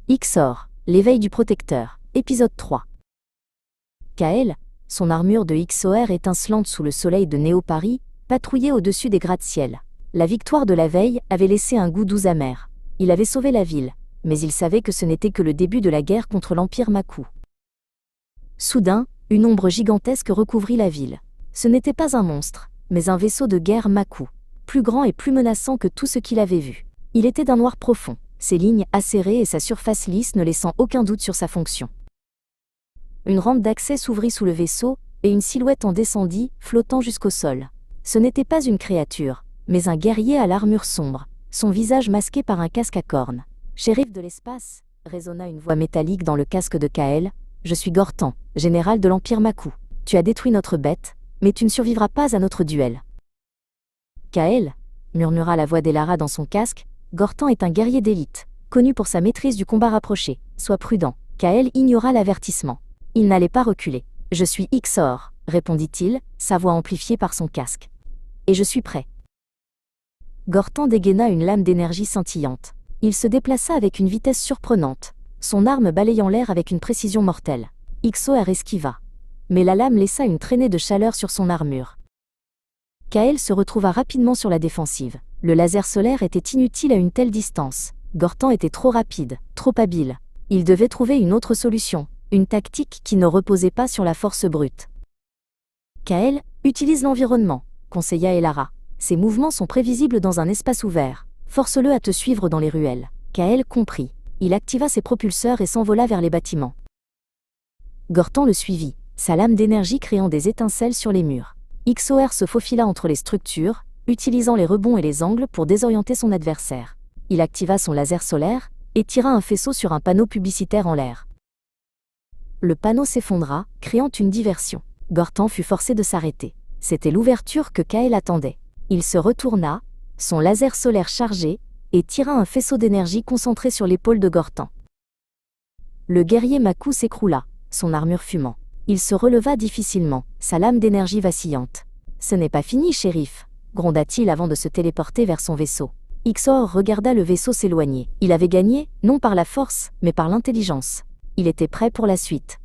Ixor, l'éveil du protecteur, épisode 3. Kael, son armure de Ixor étincelante sous le soleil de Néo-Paris, patrouillait au-dessus des gratte-ciel. La victoire de la veille avait laissé un goût doux amer. Il avait sauvé la ville, mais il savait que ce n'était que le début de la guerre contre l'Empire Maku. Soudain, une ombre gigantesque recouvrit la ville. Ce n'était pas un monstre, mais un vaisseau de guerre Maku, plus grand et plus menaçant que tout ce qu'il avait vu. Il était d'un noir profond, ses lignes acérées et sa surface lisse ne laissant aucun doute sur sa fonction. Une rampe d'accès s'ouvrit sous le vaisseau, et une silhouette en descendit, flottant jusqu'au sol. Ce n'était pas une créature, mais un guerrier à l'armure sombre, son visage masqué par un casque à cornes. « Shérif de l'espace » résonna une voix métallique dans le casque de Kael. « Je suis Gortan, général de l'Empire Maku. Tu as détruit notre bête, mais tu ne survivras pas à notre duel. » Kael, murmura la voix d'Elara dans son casque. Gortan est un guerrier d'élite, connu pour sa maîtrise du combat rapproché. Sois prudent. Kael ignora l'avertissement. Il n'allait pas reculer. « Je suis Ixor », répondit-il, sa voix amplifiée par son casque. « Et je suis prêt. » Gortan dégaina une lame d'énergie scintillante. Il se déplaça avec une vitesse surprenante, son arme balayant l'air avec une précision mortelle. Ixor esquiva. Mais la lame laissa une traînée de chaleur sur son armure. Kael se retrouva rapidement sur la défensive. Le laser solaire était inutile à une telle distance. Gortan était trop rapide, trop habile. Il devait trouver une autre solution, une tactique qui ne reposait pas sur la force brute. Kael, utilise l'environnement, conseilla Elara. Ses mouvements sont prévisibles dans un espace ouvert. Force-le à te suivre dans les ruelles. Kael comprit. Il activa ses propulseurs et s'envola vers les bâtiments. Gortan le suivit, sa lame d'énergie créant des étincelles sur les murs. Ixor se faufila entre les structures, utilisant les rebonds et les angles pour désorienter son adversaire. Il activa son laser solaire et tira un faisceau sur un panneau publicitaire en l'air. Le panneau s'effondra, créant une diversion. Gortan fut forcé de s'arrêter. C'était l'ouverture que Kael attendait. Il se retourna, son laser solaire chargé, et tira un faisceau d'énergie concentré sur l'épaule de Gortan. Le guerrier Maku s'écroula, son armure fumant. Il se releva difficilement, sa lame d'énergie vacillante. « Ce n'est pas fini, shérif », gronda-t-il avant de se téléporter vers son vaisseau. Ixor regarda le vaisseau s'éloigner. Il avait gagné, non par la force, mais par l'intelligence. Il était prêt pour la suite.